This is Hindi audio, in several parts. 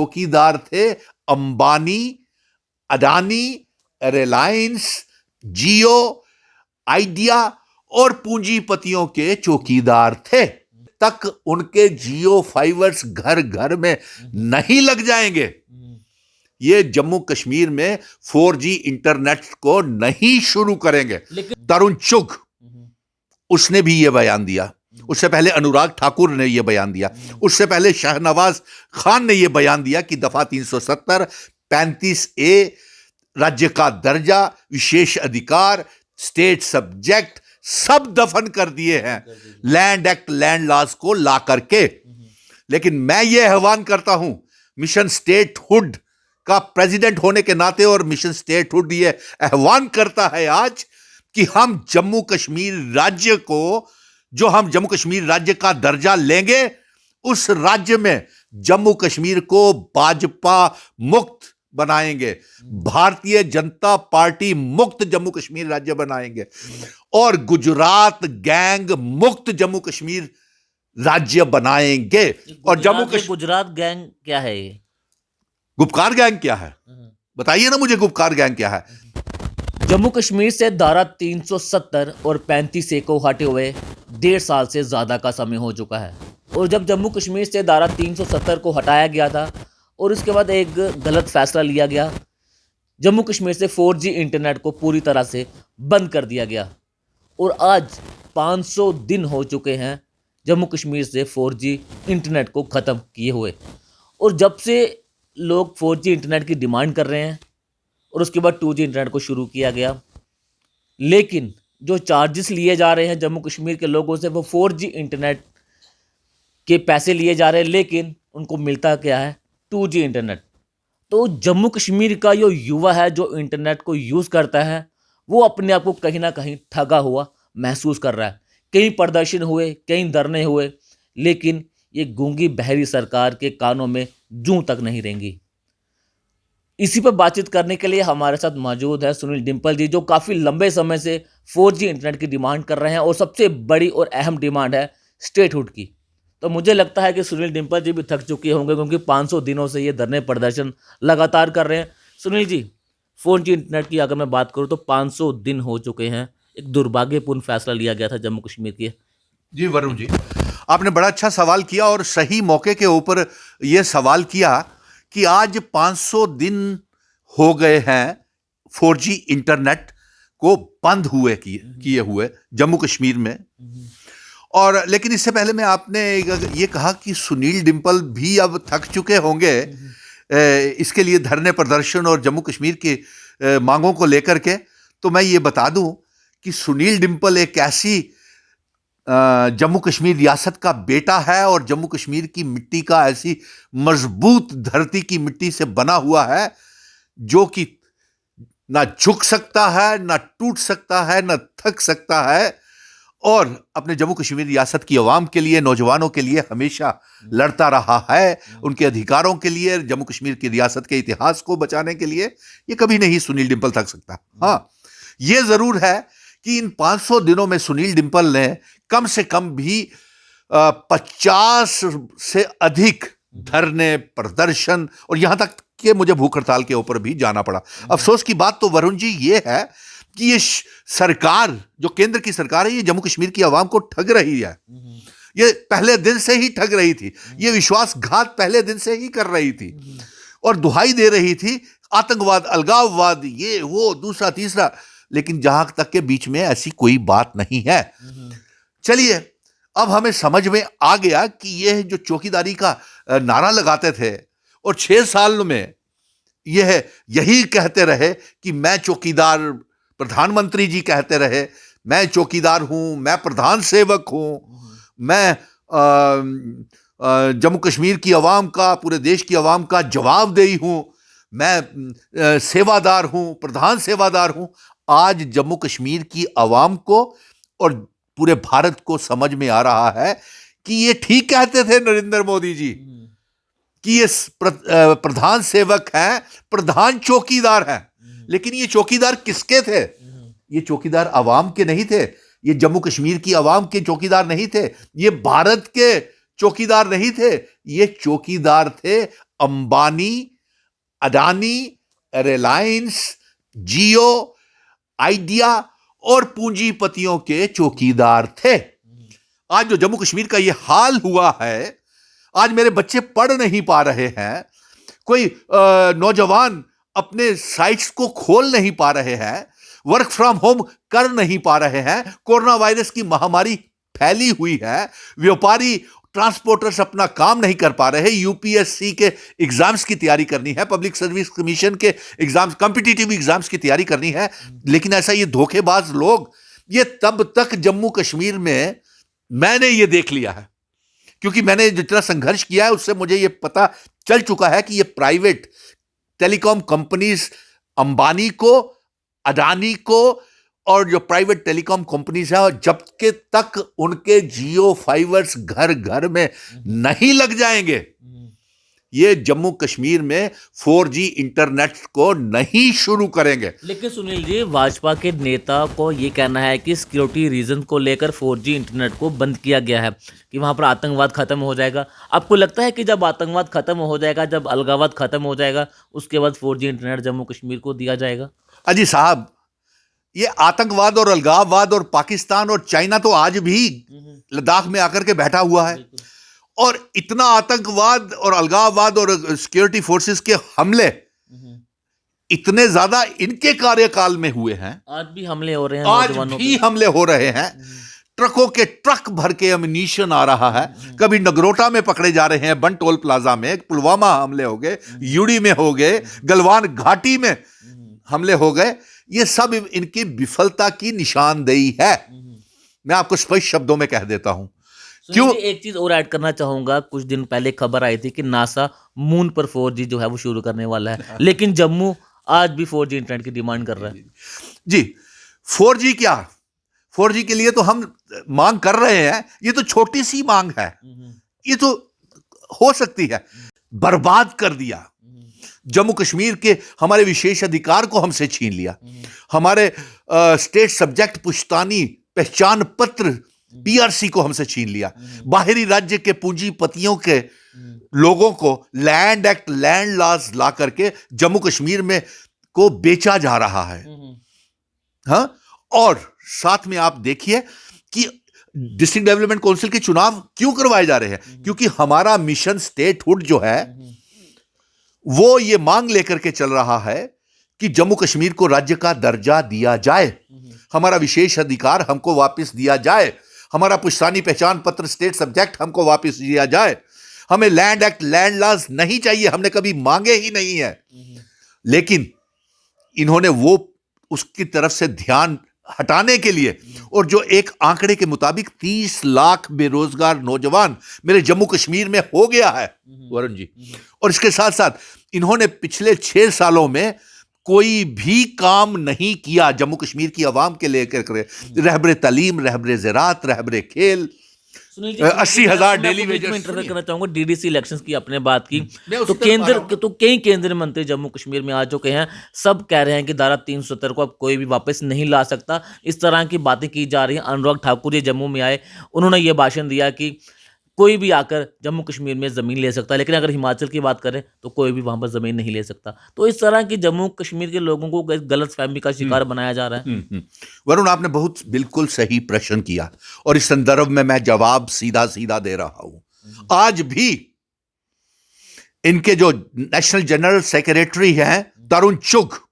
चौकीदार थे अंबानी, अडानी, रिलायंस, जियो, आइडिया और पूंजीपतियों के चौकीदार थे। तक उनके जियो फाइबर्स घर घर में नहीं लग जाएंगे, ये जम्मू कश्मीर में 4G इंटरनेट को नहीं शुरू करेंगे। तरुण चुग उसने भी यह बयान दिया, उससे पहले अनुराग ठाकुर ने यह बयान दिया, उससे पहले शाहनवाज खान ने यह बयान दिया कि दफा 370, 35A, राज्य का दर्जा, विशेष अधिकार, स्टेट सब्जेक्ट सब दफन कर दिए हैं लैंड एक्ट, लैंड लॉज को ला करके। लेकिन मैं यह आह्वान करता हूं मिशन स्टेटहुड का प्रेसिडेंट होने के नाते, और मिशन स्टेटहुड ये आह्वान करता है आज कि हम जम्मू कश्मीर राज्य को, जो हम जम्मू कश्मीर राज्य का दर्जा लेंगे, उस राज्य में जम्मू कश्मीर को भाजपा मुक्त बनाएंगे, भारतीय जनता पार्टी मुक्त जम्मू कश्मीर राज्य बनाएंगे, और गुजरात गैंग मुक्त जम्मू कश्मीर राज्य बनाएंगे। और जम्मू कश्मीर, गुजरात गैंग क्या है? ये गुपकार गैंग क्या है? बताइए ना मुझे, गुपकार गैंग क्या है? जम्मू कश्मीर से धारा 370 और 35A को हटे हुए 1.5 साल से ज़्यादा का समय हो चुका है। और जब जम्मू कश्मीर से धारा 370 को हटाया गया था और उसके बाद एक गलत फैसला लिया गया, जम्मू कश्मीर से 4G इंटरनेट को पूरी तरह से बंद कर दिया गया। और आज 500 दिन हो चुके हैं जम्मू कश्मीर से 4G इंटरनेट को ख़त्म किए हुए। और जब से लोग 4G इंटरनेट की डिमांड कर रहे हैं और उसके बाद 2G इंटरनेट को शुरू किया गया, लेकिन जो चार्जेस लिए जा रहे हैं जम्मू कश्मीर के लोगों से, वो 4G इंटरनेट के पैसे लिए जा रहे हैं, लेकिन उनको मिलता क्या है? 2G internet. तो जम्मू कश्मीर का जो युवा है, जो इंटरनेट को यूज़ करता है, वो अपने आप को कहीं ना कहीं ठगा हुआ महसूस कर रहा है। कई प्रदर्शन हुए, कई धरने हुए, लेकिन ये गूंगी बहरी सरकार के कानों में जूं तक नहीं रेंगी। इसी पर बातचीत करने के लिए हमारे साथ मौजूद है सुनील डिम्पल जी, जो काफ़ी लंबे समय से 4G इंटरनेट की डिमांड कर रहे हैं, और सबसे बड़ी और अहम डिमांड है स्टेटहुड की। तो मुझे लगता है कि सुनील डिम्पल जी भी थक चुके होंगे, क्योंकि 500 दिनों से ये धरने प्रदर्शन लगातार कर रहे हैं। सुनील जी, 4G इंटरनेट की अगर मैं बात करूँ तो 500 दिन हो चुके हैं, एक दुर्भाग्यपूर्ण फैसला लिया गया था जम्मू कश्मीर के। जी वरुण जी, आपने बड़ा अच्छा सवाल किया और सही मौके के ऊपर यह सवाल किया कि आज 500 दिन हो गए हैं 4G इंटरनेट को बंद हुए किए हुए जम्मू कश्मीर में। और लेकिन इससे पहले मैं आपने ये कहा कि सुनील डिम्पल भी अब थक चुके होंगे इसके लिए धरने प्रदर्शन और जम्मू कश्मीर की मांगों को लेकर के। तो मैं ये बता दूं कि सुनील डिम्पल एक ऐसी जम्मू कश्मीर रियासत का बेटा है और जम्मू कश्मीर की मिट्टी का ऐसी मजबूत धरती की मिट्टी से बना हुआ है जो कि ना झुक सकता है, ना टूट सकता है, ना थक सकता है, और अपने जम्मू कश्मीर रियासत की आवाम के लिए, नौजवानों के लिए हमेशा लड़ता रहा है, उनके अधिकारों के लिए, जम्मू कश्मीर की रियासत के इतिहास को बचाने के लिए। ये कभी नहीं सुनील डिम्पल थक सकता। हाँ, ये जरूर है कि इन 500 दिनों में सुनील डिम्पल ने कम से कम भी 50 से अधिक धरने, प्रदर्शन, और यहां तक कि मुझे भूख हड़ताल के ऊपर भी जाना पड़ा। अफसोस की बात तो वरुण जी ये है कि ये सरकार, जो केंद्र की सरकार है, ये जम्मू कश्मीर की आवाम को ठग रही है। ये पहले दिन से ही ठग रही थी, ये विश्वासघात पहले दिन से ही कर रही थी, और दुहाई दे रही थी आतंकवाद, अलगाववाद, ये वो दूसरा तीसरा, लेकिन जहां तक के बीच में ऐसी कोई बात नहीं है। चलिए, अब हमें समझ में आ गया कि यह जो चौकीदारी का नारा लगाते थे और 6 साल में यही कहते रहे कि मैं चौकीदार, प्रधानमंत्री जी कहते रहे मैं चौकीदार हूं, मैं प्रधान सेवक हूं, मैं जम्मू कश्मीर की आवाम का, पूरे देश की आवाम का जवाबदेही हूं, मैं सेवादार हूं, प्रधान सेवादार हूं। आज जम्मू कश्मीर की आवाम को और पूरे भारत को समझ में आ रहा है कि ये ठीक कहते थे नरेंद्र मोदी जी कि ये प्रधान सेवक हैं, प्रधान चौकीदार हैं, लेकिन ये चौकीदार किसके थे? ये चौकीदार आवाम के नहीं थे, ये जम्मू कश्मीर की आवाम के चौकीदार नहीं थे, ये भारत के चौकीदार नहीं थे, ये चौकीदार थे अंबानी, अडानी, रिलायंस, जियो, आइडिया और पूंजीपतियों के चौकीदार थे। आज जो जम्मू कश्मीर का ये हाल हुआ है, आज मेरे बच्चे पढ़ नहीं पा रहे हैं, कोई नौजवान अपने साइट्स को खोल नहीं पा रहे हैं, वर्क फ्रॉम होम कर नहीं पा रहे हैं, कोरोना वायरस की महामारी फैली हुई है, व्यापारी ट्रांसपोर्टर्स अपना काम नहीं कर पा रहे, यूपीएससी के एग्जाम्स की तैयारी करनी है, पब्लिक सर्विस कमीशन के एग्जाम्स, कॉम्पिटिटिव एग्जाम्स की तैयारी करनी है, लेकिन ऐसा ये धोखेबाज लोग, ये तब तक जम्मू कश्मीर में मैंने ये देख लिया है, क्योंकि मैंने जितना संघर्ष किया है उससे मुझे ये पता चल चुका है कि ये प्राइवेट टेलीकॉम कंपनीज अंबानी को, अडानी को और जो प्राइवेट टेलीकॉम कंपनीज है, जब के तक उनके जियो फाइबर्स घर घर में नहीं लग जाएंगे, ये जम्मू कश्मीर में 4G इंटरनेट को नहीं शुरू करेंगे। लेकिन सुनील जी, भाजपा के नेता को ये कहना है कि सिक्योरिटी रीजन को लेकर 4G इंटरनेट को बंद किया गया है कि वहाँ पर आतंकवाद खत्म हो जाएगा। आपको लगता है कि जब आतंकवाद खत्म हो जाएगा, जब अलगाववाद खत्म हो जाएगा, उसके बाद 4G इंटरनेट जम्मू कश्मीर को दिया जाएगा? अजी साहब, ये आतंकवाद और अलगाववाद और पाकिस्तान और चाइना तो आज भी लद्दाख में आकर के बैठा हुआ है, और इतना आतंकवाद और अलगाववाद और सिक्योरिटी फोर्सेस के हमले इतने ज्यादा इनके कार्यकाल में हुए हैं। आज भी हमले हो रहे हैं, आज नौजवानों भी पे। हमले हो रहे हैं, ट्रकों के ट्रक भर के एमिनीशन आ रहा है, कभी नगरोटा में पकड़े जा रहे हैं, बंटोल प्लाजा में, पुलवामा हमले हो गए, यूडी में हो गए, गलवान घाटी में हमले हो गए। ये सब इनकी विफलता की निशानदेही है, मैं आपको स्पष्ट शब्दों में कह देता हूं। क्यों? एक चीज और ऐड करना चाहूंगा, कुछ दिन पहले खबर आई थी कि नासा मून पर 4G जो है वो शुरू करने वाला है, लेकिन जम्मू आज भी 4G इंटरनेट की डिमांड कर रहा है। जी, 4G क्या, 4G के लिए तो हम मांग कर रहे हैं, ये तो छोटी सी मांग है, ये तो हो सकती है। बर्बाद कर दिया जम्मू कश्मीर के हमारे विशेष अधिकार को, हमसे छीन लिया, हमारे स्टेट सब्जेक्ट पुश्तानी पहचान पत्र PRC को हमसे छीन लिया, बाहरी राज्य के पूंजीपतियों के लोगों को लैंड एक्ट, लैंड लॉज ला करके जम्मू कश्मीर में को बेचा जा रहा है। हाँ, और साथ में आप देखिए कि डिस्ट्रिक्ट डेवलपमेंट काउंसिल के चुनाव क्यों करवाए जा रहे हैं, क्योंकि हमारा मिशन स्टेटहुड जो है वो ये मांग लेकर के चल रहा है कि जम्मू कश्मीर को राज्य का दर्जा दिया जाए, हमारा विशेष अधिकार हमको वापस दिया जाए, हमारा पुश्तानी पहचान पत्र स्टेट सब्जेक्ट हमको वापस दिया जाए, हमें लैंड एक्ट, लैंड लॉज नहीं चाहिए, हमने कभी मांगे ही नहीं है। लेकिन इन्होंने वो उसकी तरफ से ध्यान हटाने के लिए, और जो एक आंकड़े के मुताबिक 30 लाख बेरोजगार नौजवान मेरे जम्मू कश्मीर में हो गया है वरुण जी, और इसके साथ साथ इन्होंने पिछले 6 सालों में कोई भी काम नहीं किया जम्मू कश्मीर की आवाम के लेकर, रहबरे तालीम, रहबरे ज़राअत, रहबरे खेल, 80,000 डेली वेजेस। इंटरव्यू करना चाहूंगा, DDC इलेक्शंस की आपने बात की, तो कई केंद्रीय मंत्री जम्मू कश्मीर में आ चुके हैं, सब कह रहे हैं कि धारा 370 को अब कोई भी वापस नहीं ला सकता, इस तरह की बातें की जा रही हैं। अनुराग ठाकुर जी जम्मू में आए, उन्होंने ये भाषण दिया कि कोई भी आकर जम्मू कश्मीर में ज़मीन ले सकता है, लेकिन अगर हिमाचल की बात करें तो कोई भी वहाँ पर ज़मीन नहीं ले सकता। तो इस तरह की जम्मू कश्मीर के लोगों को गलत फहमी का शिकार बनाया जा रहा है। वरुण, आपने बहुत बिल्कुल सही प्रश्न किया, और इस संदर्भ में मैं जवाब सीधा सीधा दे रहा हूं। आज भी इनके जो नेशनल जनरल सेक्रेटरी हैं तरुण चुग,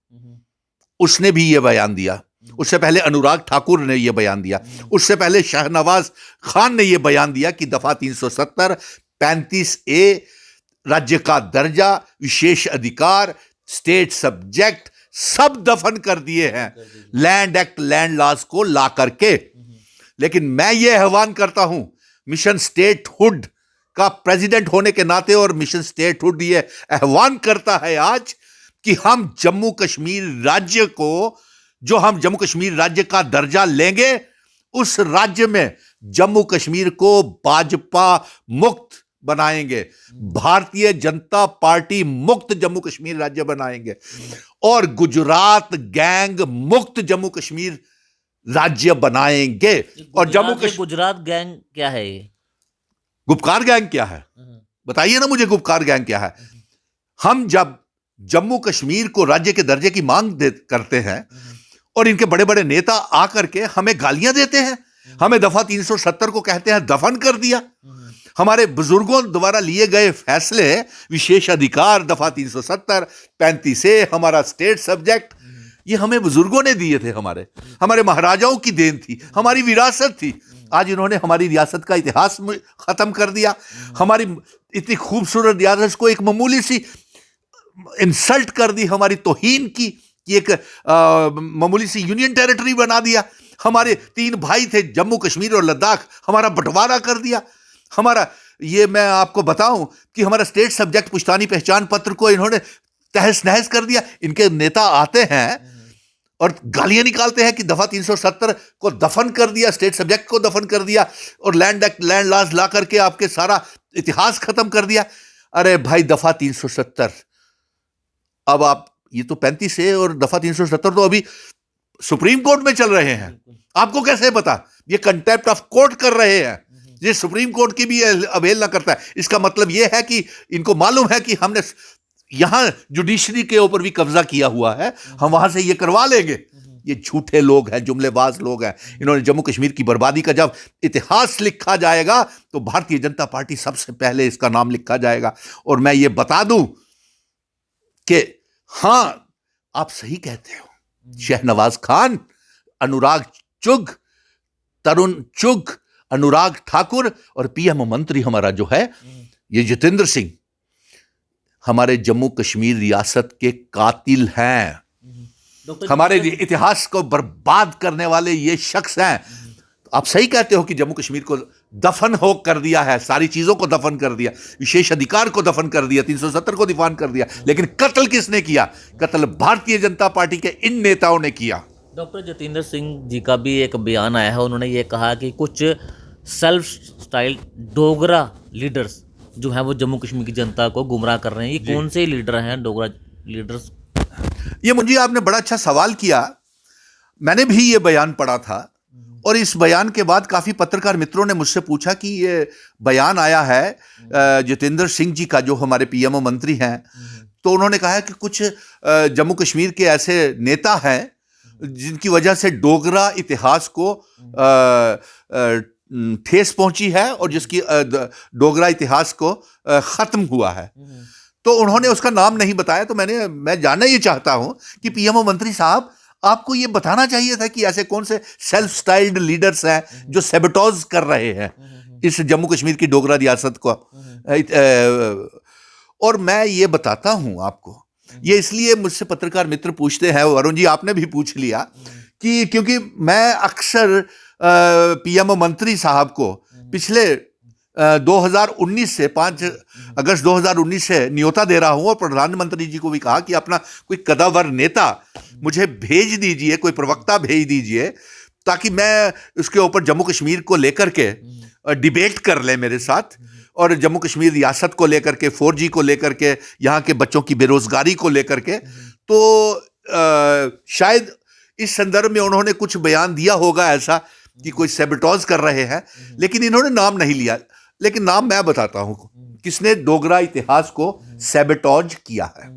उसने भी यह बयान दिया, उससे पहले अनुराग ठाकुर ने यह बयान दिया, उससे पहले शाहनवाज खान ने यह बयान दिया कि दफा 370, 35A, राज्य का दर्जा, विशेष अधिकार, स्टेट सब्जेक्ट सब दफन कर दिए हैं लैंड एक्ट, लैंड लॉज को ला करके। लेकिन मैं यह आह्वान करता हूं मिशन स्टेटहुड का प्रेसिडेंट होने के नाते, और मिशन स्टेटहुड यह आह्वान करता है आज कि हम जम्मू कश्मीर राज्य को, जो हम जम्मू कश्मीर राज्य का दर्जा लेंगे, उस राज्य में जम्मू कश्मीर को भाजपा मुक्त बनाएंगे, भारतीय जनता पार्टी मुक्त जम्मू कश्मीर राज्य बनाएंगे, और गुजरात गैंग मुक्त जम्मू कश्मीर राज्य बनाएंगे। और जम्मू कश्मीर, गुजरात गैंग क्या है? ये गुपकार गैंग क्या है, बताइए ना मुझे, गुपकार गैंग क्या है? हम जब जम्मू कश्मीर को राज्य के दर्जे की मांग करते हैं और इनके बड़े बड़े नेता आकर के हमें गालियां देते हैं, हमें दफा 370 को कहते हैं दफन कर दिया, हमारे बुजुर्गों द्वारा लिए गए फैसले, विशेष अधिकार दफा 370, 35A, हमारा स्टेट सब्जेक्ट, ये हमें बुजुर्गों ने दिए थे, हमारे महाराजाओं की देन थी, हमारी विरासत थी। आज इन्होंने हमारी रियासत का इतिहास खत्म कर दिया, हमारी इतनी खूबसूरत रियासत को एक मामूली सी इंसल्ट कर दी, हमारी तौहीन की कि एक मामूली सी यूनियन टेरिटरी बना दिया। हमारे 3 भाई थे, जम्मू कश्मीर और लद्दाख, हमारा बंटवारा कर दिया। हमारा ये मैं आपको बताऊं कि हमारा स्टेट सब्जेक्ट पुश्तैनी पहचान पत्र को इन्होंने तहस नहस कर दिया। इनके नेता आते हैं और गालियां निकालते हैं कि दफा 370 को दफन कर दिया, स्टेट सब्जेक्ट को दफन कर दिया और लैंड एक्ट, लैंड लॉज ला करके आपके सारा इतिहास खत्म कर दिया। अरे भाई, दफा 370, अब आप ये तो 35A और दफा 370 तो अभी सुप्रीम कोर्ट में चल रहे हैं, आपको कैसे पता? ये कंटेम्प्ट ऑफ कोर्ट कर रहे हैं, ये सुप्रीम कोर्ट की भी अवहेलना करता है। इसका मतलब ये है कि इनको मालूम है कि हमने यहां जुडिशरी के ऊपर भी कब्जा किया हुआ है, हम वहां से ये करवा लेंगे। ये झूठे लोग हैं, जुमलेबाज लोग हैं। इन्होंने जम्मू कश्मीर की बर्बादी का जब इतिहास लिखा जाएगा तो भारतीय जनता पार्टी सबसे पहले इसका नाम लिखा जाएगा। और मैं ये बता दूं कि हां, आप सही कहते हो, शहनवाज खान, अनुराग चुग, तरुण चुग, अनुराग ठाकुर और पीएम मंत्री हमारा जो है ये जितेंद्र सिंह, हमारे जम्मू कश्मीर रियासत के कातिल हैं, हमारे इतिहास को बर्बाद करने वाले ये शख्स हैं। आप सही कहते हो कि जम्मू कश्मीर को दफन हो कर दिया है, सारी चीजों को दफन कर दिया, विशेष अधिकार को दफन कर दिया, 370 को दफन कर दिया, लेकिन कत्ल किसने किया? कत्ल भारतीय जनता पार्टी के इन नेताओं ने किया। डॉक्टर जितेंद्र सिंह जी का भी एक बयान आया है, उन्होंने ये कहा कि कुछ सेल्फ स्टाइल डोगरा लीडर्स जो हैं वो जम्मू कश्मीर की जनता को गुमराह कर रहे हैं। ये कौन से लीडर हैं डोगरा लीडर्स? ये मुझे आपने बड़ा अच्छा सवाल किया। मैंने भी ये बयान पढ़ा था और इस बयान के बाद काफी पत्रकार मित्रों ने मुझसे पूछा कि ये बयान आया है जितेंद्र सिंह जी का, जो हमारे पीएमओ मंत्री हैं, तो उन्होंने कहा है कि कुछ जम्मू कश्मीर के ऐसे नेता हैं जिनकी वजह से डोगरा इतिहास को ठेस पहुंची है और जिसकी डोगरा इतिहास को खत्म हुआ है। तो उन्होंने उसका नाम नहीं बताया। तो मैं जानना ये चाहता हूं कि पीएमओ मंत्री साहब, आपको ये बताना चाहिए था कि ऐसे कौन से सेल्फ स्टाइल्ड लीडर्स हैं जो सेबटॉज कर रहे हैं इस जम्मू कश्मीर की डोगरा रियासत को। और मैं ये बताता हूं आपको, ये इसलिए मुझसे पत्रकार मित्र पूछते हैं, वरुण जी आपने भी पूछ लिया, कि क्योंकि मैं अक्सर पीएमओ मंत्री साहब को पिछले 2019 से 5 अगस्त 2019 से न्योता दे रहा हूं और प्रधानमंत्री जी को भी कहा कि अपना कोई कदावर नेता मुझे भेज दीजिए, कोई प्रवक्ता भेज दीजिए, ताकि मैं उसके ऊपर जम्मू कश्मीर को लेकर के डिबेट कर ले मेरे साथ, और जम्मू कश्मीर रियासत को लेकर के, 4G को लेकर के, यहाँ के बच्चों की बेरोजगारी को लेकर के। तो शायद इस संदर्भ में उन्होंने कुछ बयान दिया होगा ऐसा कि कोई सेबटॉज कर रहे हैं, लेकिन इन्होंने नाम नहीं लिया। लेकिन नाम मैं बताता हूं किसने डोगरा इतिहास को सेबटॉज किया है।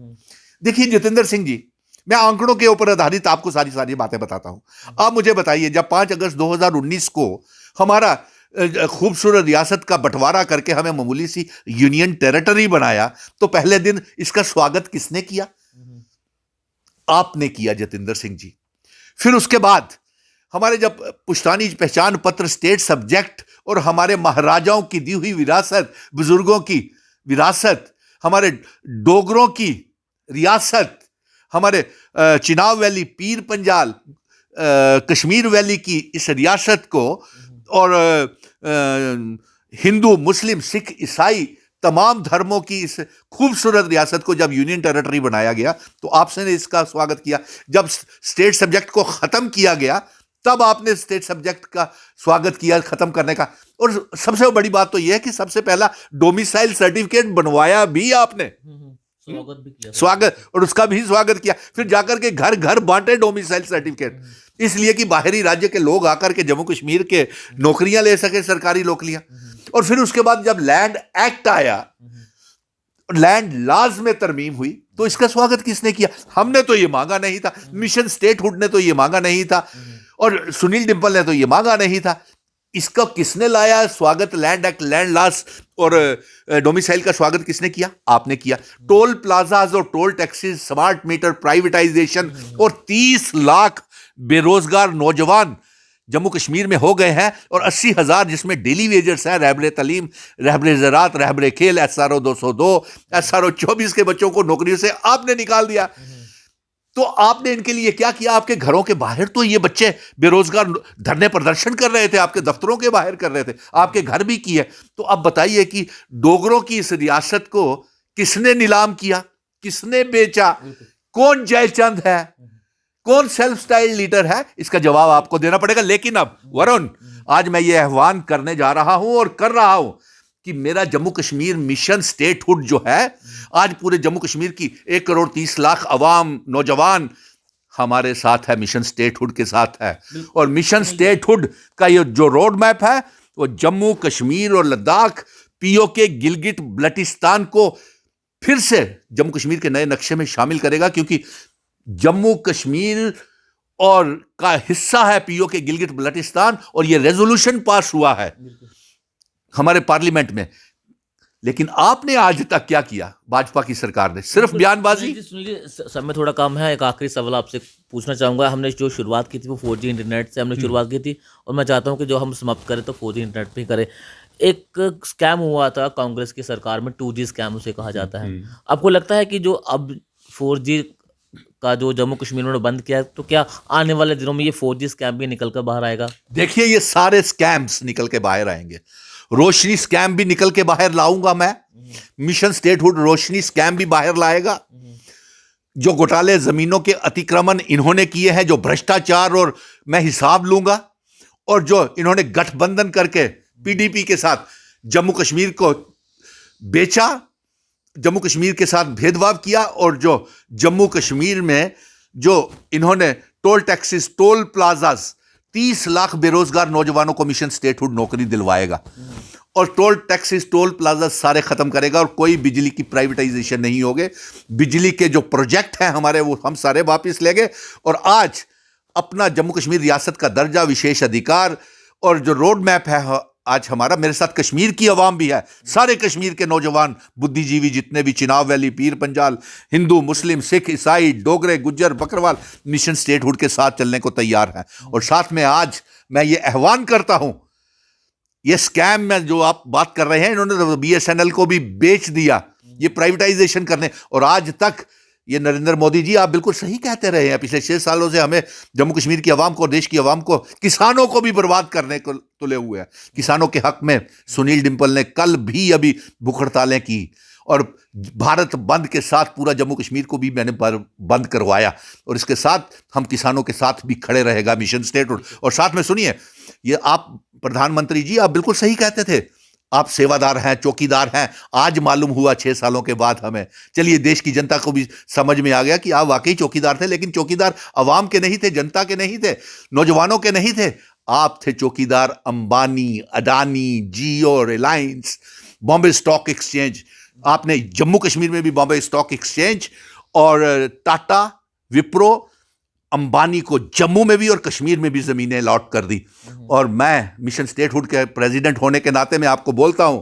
देखिए जितेंद्र सिंह जी, मैं आंकड़ों के ऊपर आधारित आपको सारी बातें बताता हूं। आप मुझे बताइए, जब 5 अगस्त 2019 को हमारा खूबसूरत रियासत का बंटवारा करके हमें मामूली सी यूनियन टेरिटरी बनाया, तो पहले दिन इसका स्वागत किसने किया? आपने किया, जितेंद्र सिंह जी। फिर उसके बाद हमारे जब पुश्तैनी पहचान पत्र, स्टेट सब्जेक्ट और हमारे महाराजाओं की दी हुई विरासत, बुजुर्गों की विरासत, हमारे डोगरों की रियासत, हमारे चिनाब वैली, पीर पंजाल, कश्मीर वैली की इस रियासत को, और हिंदू, मुस्लिम, सिख, ईसाई तमाम धर्मों की इस खूबसूरत रियासत को जब यूनियन टेरिटरी बनाया गया, तो आपने इसका स्वागत किया। जब स्टेट सब्जेक्ट को खत्म किया गया, तब आपने स्टेट सब्जेक्ट का स्वागत किया खत्म करने का। और सबसे बड़ी बात तो यह है कि सबसे पहला डोमिसाइल सर्टिफिकेट बनवाया भी आपने, स्वागत भी किया, स्वागत, और उसका भी स्वागत किया। फिर जाकर के घर घर बांटे डोमिसाइल सर्टिफिकेट, इसलिए कि बाहरी राज्य के लोग आकर के जम्मू कश्मीर के नौकरियां ले सके, सरकारी नौकरियां। और फिर उसके बाद जब लैंड एक्ट आया, लैंड लॉज में तरमीम हुई, तो इसका स्वागत किसने किया? हमने तो ये मांगा नहीं था, मिशन स्टेटहुड ने तो ये मांगा नहीं था, और सुनील डिंपल ने तो ये मांगा नहीं था। इसका किसने लाया स्वागत? लैंड एक्ट, लैंड लॉस और डोमिसाइल का स्वागत किसने किया? आपने किया। टोल प्लाजाज और toll taxes, smart meter, privatisation और 30 लाख बेरोजगार नौजवान जम्मू कश्मीर में हो गए हैं, और 80,000 जिसमें डेली वेजर्स हैं, रहबरे तलीम, रहबरे ज़रात, रहबरे खेल, SRO 202, SRO 24 के बच्चों को नौकरियों से आपने निकाल दिया। तो आपने इनके लिए क्या किया? आपके घरों के बाहर तो ये बच्चे बेरोजगार धरने प्रदर्शन कर रहे थे, आपके दफ्तरों के बाहर कर रहे थे, आपके घर भी किए। तो अब बताइए कि डोगरों की इस रियासत को किसने नीलाम किया, किसने बेचा? कौन जयचंद है, कौन सेल्फ स्टाइल लीडर है? इसका जवाब आपको देना पड़ेगा। लेकिन अब वरुण, आज मैं ये आह्वान करने जा रहा हूं और कर रहा हूं कि मेरा जम्मू कश्मीर मिशन स्टेटहुड जो है, आज पूरे जम्मू कश्मीर की 1 करोड़ 30 लाख अवाम, नौजवान हमारे साथ है, मिशन स्टेटहुड के साथ है। और मिशन स्टेटहुड का ये जो रोड मैप है, वो जम्मू कश्मीर और लद्दाख, POK, गिलगिट बल्टिस्तान को फिर से जम्मू कश्मीर के नए नक्शे में शामिल करेगा, क्योंकि जम्मू कश्मीर और का हिस्सा है POK, गिलगिट बल्टिस्तान, और ये रेजोल्यूशन पास हुआ है हमारे पार्लियामेंट में। लेकिन आपने आज तक क्या किया? भाजपा की सरकार ने सिर्फ बयानबाजी। सुनील, समय थोड़ा कम है, एक आखिरी सवाल आपसे पूछना चाहूँगा। हमने जो शुरुआत की थी वो 4G इंटरनेट से हमने शुरुआत की थी, और मैं चाहता हूँ कि जो हम समाप्त करें तो 4G इंटरनेट पे ही करें। एक स्कैम हुआ था कांग्रेस की सरकार में, 2G स्कैम उसे कहा जाता है। आपको लगता है कि जो अब 4G का जो जम्मू कश्मीर में बंद किया है, तो क्या आने वाले दिनों में ये 4G स्कैम भी निकल कर बाहर आएगा? देखिए, ये सारे स्कैम्स निकल के बाहर आएंगे। रोशनी स्कैम भी निकल के बाहर लाऊंगा मैं। मिशन स्टेटहुड रोशनी स्कैम भी बाहर लाएगा। जो घोटाले, जमीनों के अतिक्रमण इन्होंने किए हैं, जो भ्रष्टाचार, और मैं हिसाब लूंगा। और जो इन्होंने गठबंधन करके PDP के साथ जम्मू कश्मीर को बेचा, जम्मू कश्मीर के साथ भेदभाव किया, और जो जम्मू कश्मीर में जो इन्होंने toll taxes, toll plazas, 30 lakh बेरोजगार नौजवानों को मिशन स्टेटहुड नौकरी दिलवाएगा, और टोल टैक्सेस, टोल प्लाजा सारे खत्म करेगा, और कोई बिजली की प्राइवेटाइजेशन नहीं होगे। बिजली के जो प्रोजेक्ट हैं हमारे, वो हम सारे वापस लेंगे, और आज अपना जम्मू कश्मीर रियासत का दर्जा, विशेष अधिकार, और जो रोड मैप है आज हमारा, मेरे साथ कश्मीर की अवाम भी है, सारे कश्मीर के नौजवान, बुद्धिजीवी जितने भी, चिनाब वैली, पीर पंजाल, हिंदू, मुस्लिम, सिख, ईसाई, डोगरे, गुज्जर, बकरवाल, मिशन स्टेटहुड के साथ चलने को तैयार हैं। और साथ में आज मैं ये आह्वान करता हूं, ये स्कैम में जो आप बात कर रहे हैं, इन्होंने तो BSNL को भी बेच दिया, ये प्राइवेटाइजेशन करने। और आज तक ये नरेंद्र मोदी जी, आप बिल्कुल सही कहते रहे हैं, पिछले 6 सालों से हमें, जम्मू कश्मीर की आवाम को, देश की आवाम को, किसानों को भी बर्बाद करने को तुले हुए हैं। किसानों के हक में सुनील डिंपल ने कल भी अभी भूख हड़तालें की, और भारत बंद के साथ पूरा जम्मू कश्मीर को भी मैंने बंद करवाया, और इसके साथ हम किसानों के साथ भी खड़े रहेगा मिशन स्टेटहुड। और साथ में सुनिए, ये आप प्रधानमंत्री जी, आप बिल्कुल सही कहते थे, आप सेवादार हैं, चौकीदार हैं। आज मालूम हुआ 6 सालों के बाद हमें, चलिए देश की जनता को भी समझ में आ गया कि आप वाकई चौकीदार थे, लेकिन चौकीदार अवाम के नहीं थे, जनता के नहीं थे, नौजवानों के नहीं थे। आप थे चौकीदार अंबानी, अडानी, जियो, रिलायंस, बॉम्बे स्टॉक एक्सचेंज। आपने जम्मू कश्मीर में भी बॉम्बे स्टॉक एक्सचेंज, और टाटा, विप्रो, अंबानी को जम्मू में भी और कश्मीर में भी जमीनें अलॉट कर दी। और मैं मिशन स्टेटहुड के प्रेसिडेंट होने के नाते मैं आपको बोलता हूं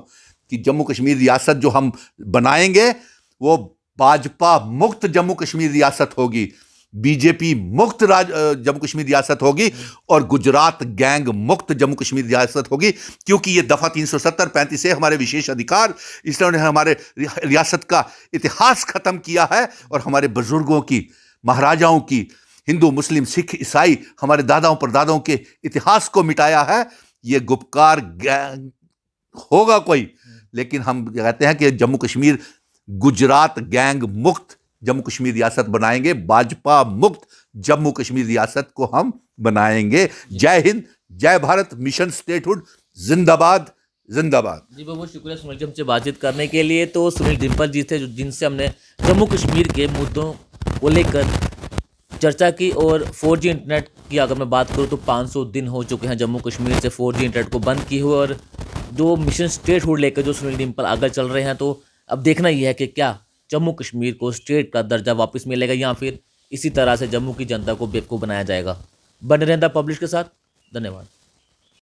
कि जम्मू कश्मीर रियासत जो हम बनाएंगे, वो भाजपा मुक्त जम्मू कश्मीर रियासत होगी, BJP मुक्त जम्मू कश्मीर रियासत होगी, और गुजरात गैंग मुक्त जम्मू कश्मीर रियासत होगी। क्योंकि ये दफा 370, 35 से हमारे विशेष अधिकार, इसलिए उन्होंने हमारे रियासत का इतिहास खत्म किया है, और हमारे बुजुर्गों की, महाराजाओं की, हिंदू, मुस्लिम, सिख, ईसाई, हमारे दादाओं परदादाओं के इतिहास को मिटाया है। ये गुपकार गैंग होगा कोई, लेकिन हम कहते हैं कि जम्मू कश्मीर गुजरात गैंग मुक्त जम्मू कश्मीर रियासत बनाएंगे, भाजपा मुक्त जम्मू कश्मीर रियासत को हम बनाएंगे। जय हिंद, जय भारत, मिशन स्टेटहुड जिंदाबाद, जिंदाबाद। जी बहुत बहुत शुक्रिया सुनील जी हमसे बातचीत करने के लिए। तो सुनील डिंपल जी थे, जिनसे हमने जम्मू कश्मीर के मुद्दों को लेकर चर्चा की। और 4G इंटरनेट की अगर मैं बात करूं तो 500 दिन हो चुके हैं जम्मू कश्मीर से 4G इंटरनेट को बंद किए हुए, और जो मिशन स्टेटहुड लेकर जो सुनील डिंपल आगे चल रहे हैं, तो अब देखना यह है कि क्या जम्मू कश्मीर को स्टेट का दर्जा वापस मिलेगा या फिर इसी तरह से जम्मू की जनता को बेवकूफ़ बनाया जाएगा। बने रहें द पब्लिश के साथ। धन्यवाद।